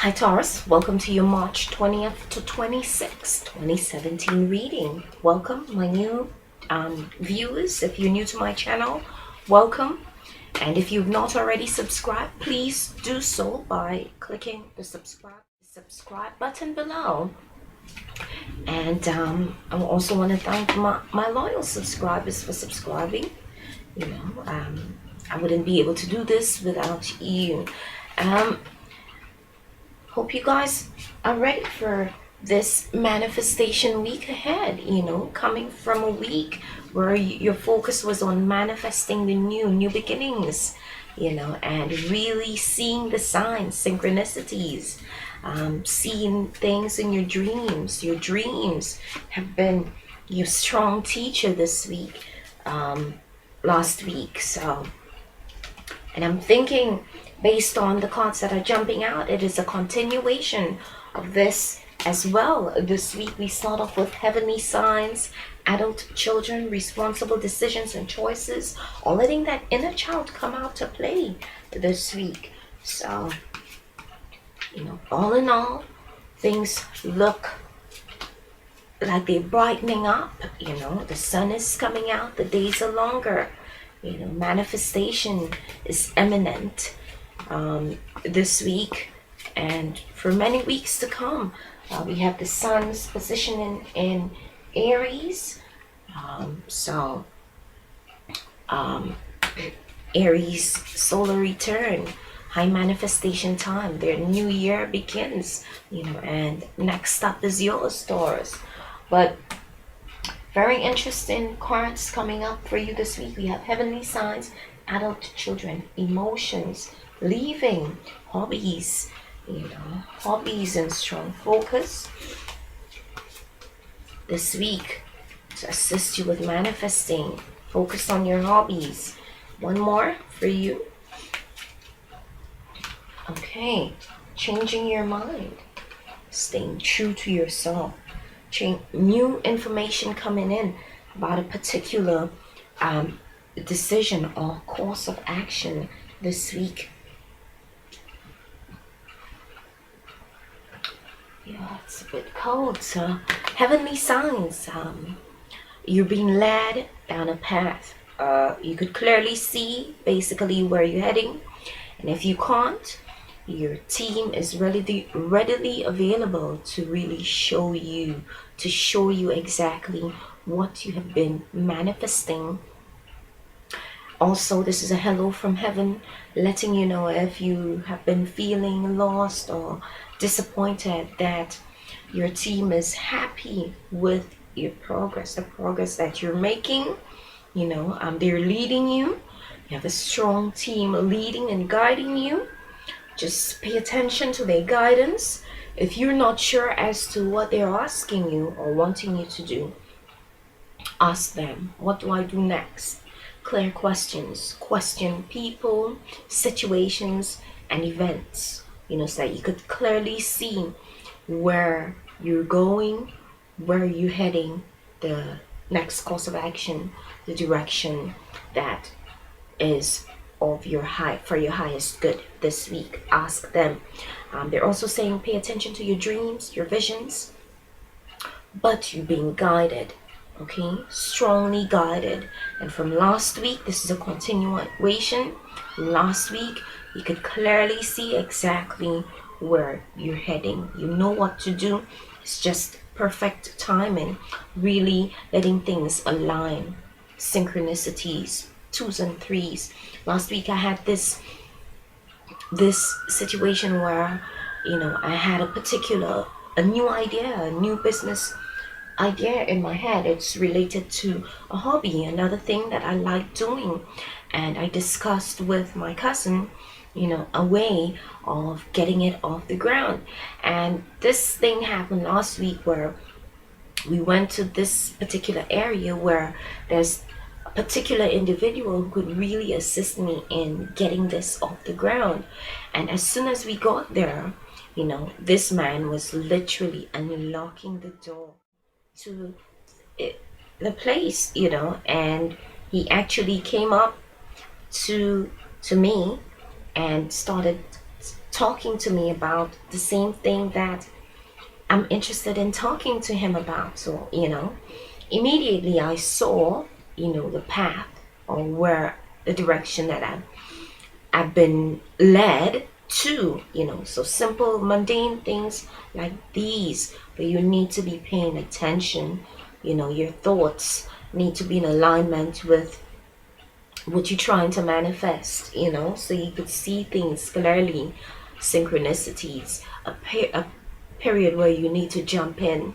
Hi Taurus, welcome to your March 20th to 26th, 2017 reading. Welcome my new viewers. If you're new to my channel, welcome. And if you've not already subscribed, please do so by clicking the subscribe button below. And I also want to thank my loyal subscribers for subscribing. I wouldn't be able to do this without you. Hope you guys are ready for this manifestation week ahead, coming from a week where your focus was on manifesting the new beginnings, and really seeing the signs, synchronicities, seeing things in your dreams. Your dreams have been your strong teacher this week, last week. And I'm thinking, based on the cards that are jumping out, it is a continuation of this as well. This week we start off with heavenly signs, adult children, responsible decisions and choices, or letting that inner child come out to play this week. So, all in all, things look like they're brightening up. The sun is coming out, the days are longer. Manifestation is imminent this week and for many weeks to come. We have the sun's position in Aries. Aries solar return, high manifestation time. Their new year begins, and next up is yours, Taurus. But very interesting cards coming up for you this week. We have heavenly signs, adult children, emotions, leaving, hobbies, hobbies and strong focus this week to assist you with manifesting. Focus on your hobbies. One more for you. Okay, changing your mind, staying true to yourself. New information coming in about a particular decision or course of action this week. Yeah, it's a bit cold. So heavenly signs, you're being led down a path. You could clearly see basically where you're heading, and if you can't, your team is readily available to really show you exactly what you have been manifesting. Also, this is a hello from heaven, letting you know if you have been feeling lost or disappointed, that your team is happy with your progress, the progress that you're making. They're leading you. You have a strong team leading and guiding you. Just pay attention to their guidance. If you're not sure as to what they're asking you or wanting you to do, ask them, what do I do next? Clear questions. Question people, situations, and events, so that you could clearly see where you're going, where you're heading, the next course of action, the direction that is of your for your highest good this week. Ask them. They're also saying pay attention to your dreams, your visions, but you're being guided, okay? Strongly guided. And from last week, this is a continuation. Last week, you could clearly see exactly where you're heading. You know what to do. It's just perfect timing, really letting things align. Synchronicities, 2s and 3s. Last week I had this situation where I had a new idea, a new business idea in my head. It's related to a hobby, another thing that I like doing, and I discussed with my cousin a way of getting it off the ground. And this thing happened last week where we went to this particular area where there's a particular individual who could really assist me in getting this off the ground. And as soon as we got there, this man was literally unlocking the door to the place, and he actually came up to me and started talking to me about the same thing that I'm interested in talking to him about. So, immediately I saw, the path, or where the direction that I've been led to, so simple, mundane things like these, but you need to be paying attention. Your thoughts need to be in alignment with what you're trying to manifest, so you could see things clearly, synchronicities, a period where you need to jump in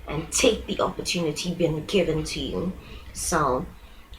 and take the opportunity being given to you. So,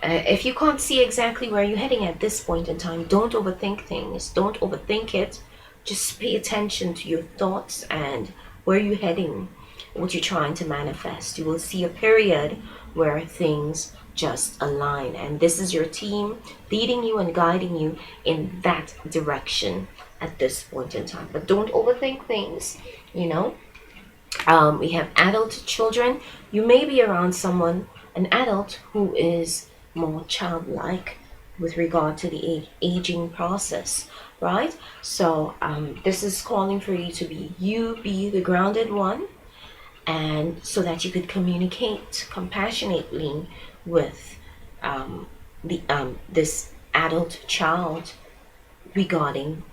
if you can't see exactly where you're heading at this point in time, don't overthink things. Don't overthink it. Just pay attention to your thoughts and where you're heading, what you're trying to manifest. You will see a period where things just align. And this is your team leading you and guiding you in that direction at this point in time. But don't overthink things, you know. We have adult children. You may be around someone, an adult, who is more childlike with regard to the aging process, right? So this is calling for you to be the grounded one, and so that you could communicate compassionately with the this adult child regarding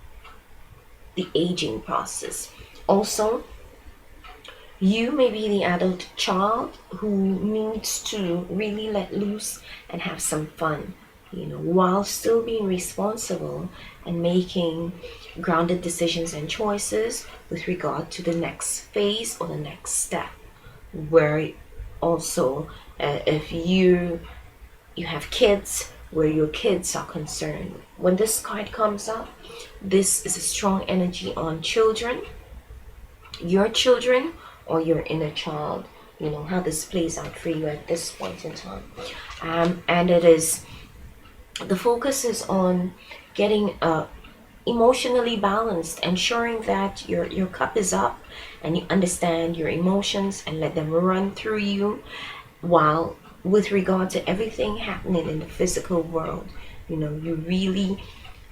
the aging process. Also, you may be the adult child who needs to really let loose and have some fun, while still being responsible and making grounded decisions and choices with regard to the next phase or the next step. Where also, if you have kids, where your kids are concerned. When this card comes up, this is a strong energy on children, your children, or your inner child, how this plays out for you at this point in time. And the focus is on getting emotionally balanced, ensuring that your cup is up and you understand your emotions and let them run through you, while with regard to everything happening in the physical world, you really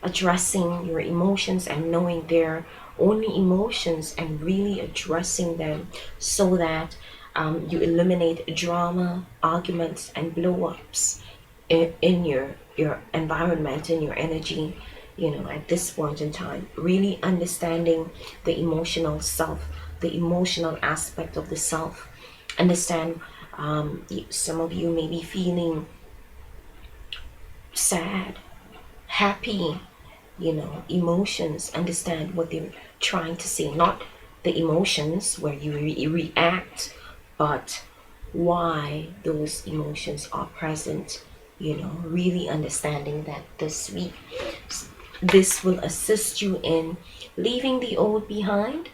addressing your emotions and knowing they're only emotions and really addressing them, so that you eliminate drama, arguments, and blow-ups in your environment, in your energy, at this point in time. Really understanding the emotional self, the emotional aspect of the self. Understand, some of you may be feeling sad, happy, emotions. Understand what they're trying to say, not the emotions where you react, but why those emotions are present. Really understanding that this week, this will assist you in leaving the old behind,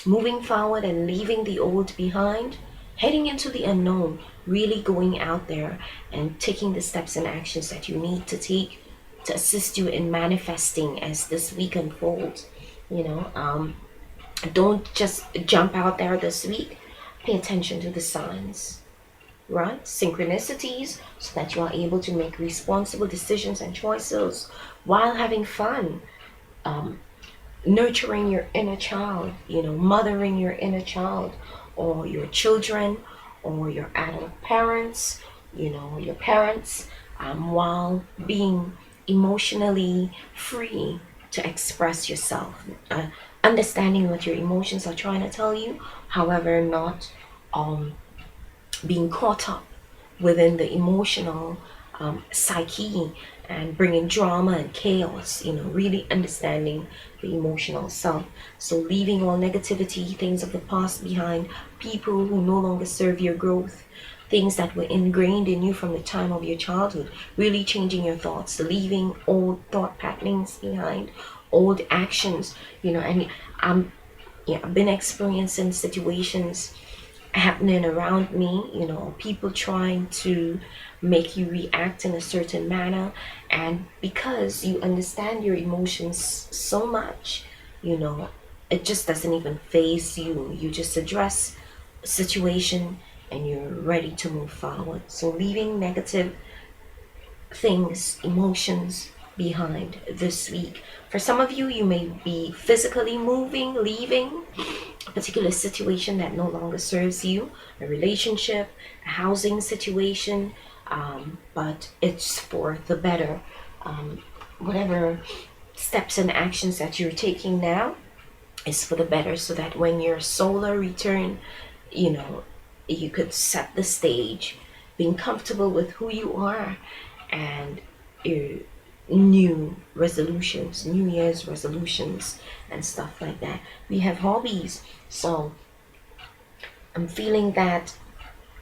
moving forward and leaving the old behind, heading into the unknown, really going out there and taking the steps and actions that you need to take to assist you in manifesting as this week unfolds. Don't just jump out there this week. Pay attention to the signs, right? Synchronicities, so that you are able to make responsible decisions and choices while having fun. Nurturing your inner child, mothering your inner child, or your children, or your adult parents, your parents, while being emotionally free to express yourself, understanding what your emotions are trying to tell you, however, not being caught up within the emotional psyche and bringing drama and chaos, really understanding the emotional self. So leaving all negativity, things of the past behind, people who no longer serve your growth, things that were ingrained in you from the time of your childhood, really changing your thoughts, leaving old thought patterns behind, old actions, and I've been experiencing situations happening around me, people trying to make you react in a certain manner, and because you understand your emotions so much, it just doesn't even phase you. You just address a situation and you're ready to move forward. So leaving negative things, emotions, behind this week. For some of you, you may be physically moving, leaving a particular situation that no longer serves you, a relationship, a housing situation, but it's for the better. Whatever steps and actions that you're taking now is for the better, so that when your solar return, you know, you could set the stage, being comfortable with who you are, and your new resolutions, New Year's resolutions, and stuff like that. We have hobbies, so I'm feeling that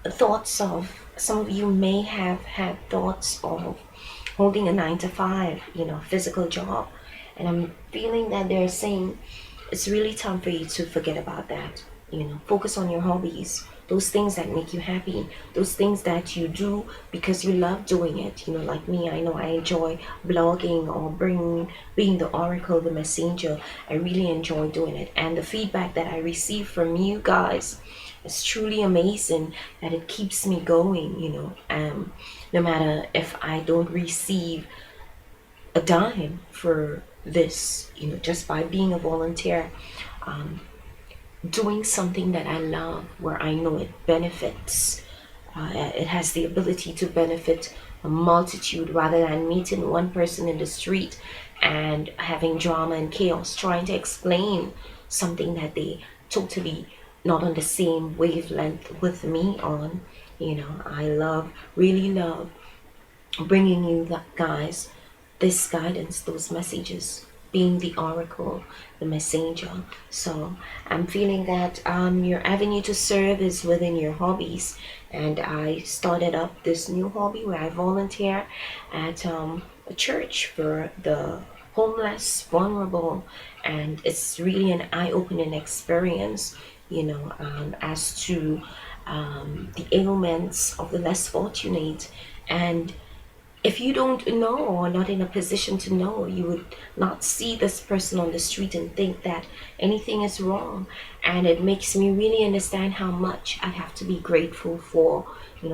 thoughts of some of you may have had thoughts of holding a 9 to 5, physical job, and I'm feeling that they're saying it's really time for you to forget about that. Focus on your hobbies, those things that make you happy, those things that you do because you love doing it. Like me, I know I enjoy blogging or being the oracle, the messenger. I really enjoy doing it, and the feedback that I receive from you guys is truly amazing, that it keeps me going. No matter if I don't receive a dime for this, just by being a volunteer, doing something that I love, where I know it benefits, it has the ability to benefit a multitude, rather than meeting one person in the street and having drama and chaos trying to explain something that they totally not on the same wavelength with me on. I really love bringing you guys this guidance, those messages, being the oracle, the messenger. So I'm feeling that your avenue to serve is within your hobbies. And I started up this new hobby where I volunteer at a church for the homeless, vulnerable, and it's really an eye-opening experience, as to the ailments of the less fortunate. And if you don't know, or not in a position to know, you would not see this person on the street and think that anything is wrong. And it makes me really understand how much I have to be grateful for,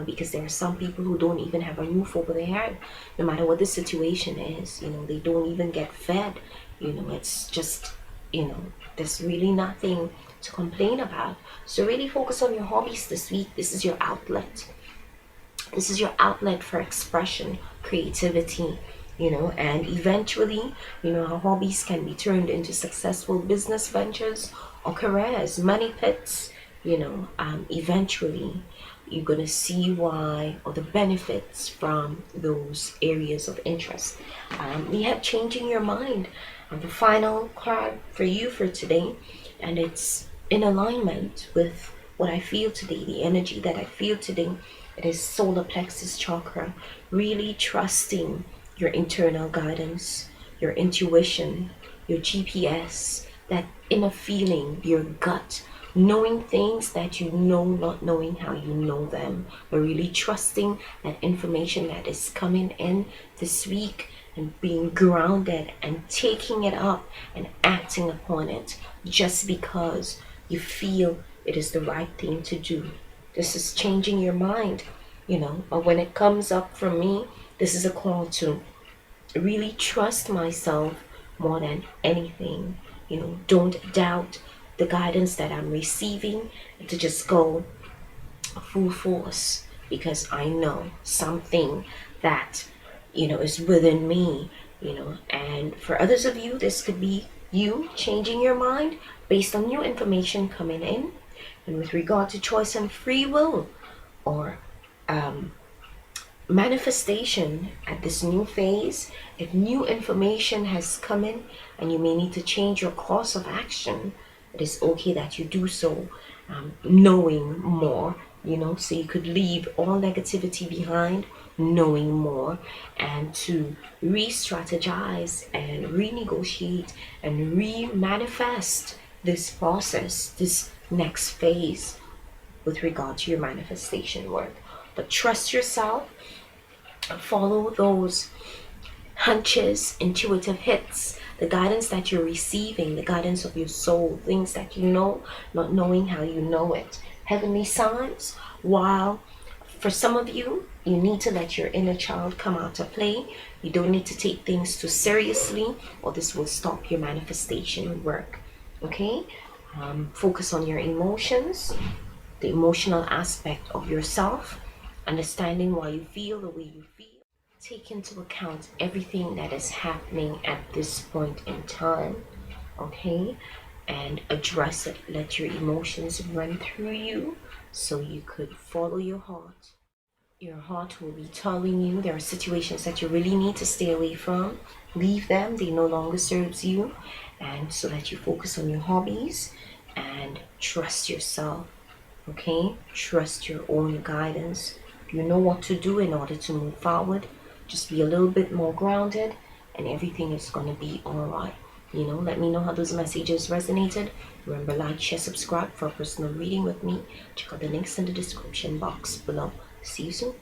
because there are some people who don't even have a roof over their head, no matter what the situation is. They don't even get fed. It's just, there's really nothing to complain about. So really focus on your hobbies this week. This is your outlet. This is your outlet for expression, creativity, and eventually, our hobbies can be turned into successful business ventures or careers, money pits. Eventually, you're going to see why, or the benefits from those areas of interest. We have changing your mind, the final card for you for today, and it's in alignment with what I feel today, the energy that I feel today. It is solar plexus chakra, really trusting your internal guidance, your intuition, your GPS, that inner feeling, your gut, knowing things that you know, not knowing how you know them, but really trusting that information that is coming in this week, and being grounded and taking it up and acting upon it just because you feel it is the right thing to do. This is changing your mind, But when it comes up from me, this is a call to really trust myself more than anything. Don't doubt the guidance that I'm receiving, and to just go full force, because I know something that, is within me, And for others of you, this could be you changing your mind based on new information coming in. And with regard to choice and free will, or manifestation at this new phase, if new information has come in and you may need to change your course of action, it is okay that you do so, knowing more, so you could leave all negativity behind, knowing more, and to re-strategize and renegotiate and re-manifest this process, this next phase with regard to your manifestation work. But trust yourself, follow those hunches, intuitive hits, the guidance that you're receiving, the guidance of your soul, things that you know, not knowing how you know it. Heavenly signs, while For some of you, you need to let your inner child come out to play. You don't need to take things too seriously, or this will stop your manifestation work. Okay? Focus on your emotions, the emotional aspect of yourself, understanding why you feel the way you feel. Take into account everything that is happening at this point in time, okay? And address it. Let your emotions run through you so you could follow your heart. Your heart will be telling you there are situations that you really need to stay away from. Leave them, they no longer serves you. And so that you focus on your hobbies and trust yourself, okay? Trust your own guidance. You know what to do in order to move forward. Just be a little bit more grounded and everything is going to be all right. Let me know how those messages resonated. Remember, like, share, subscribe for a personal reading with me. Check out the links in the description box below. See you soon.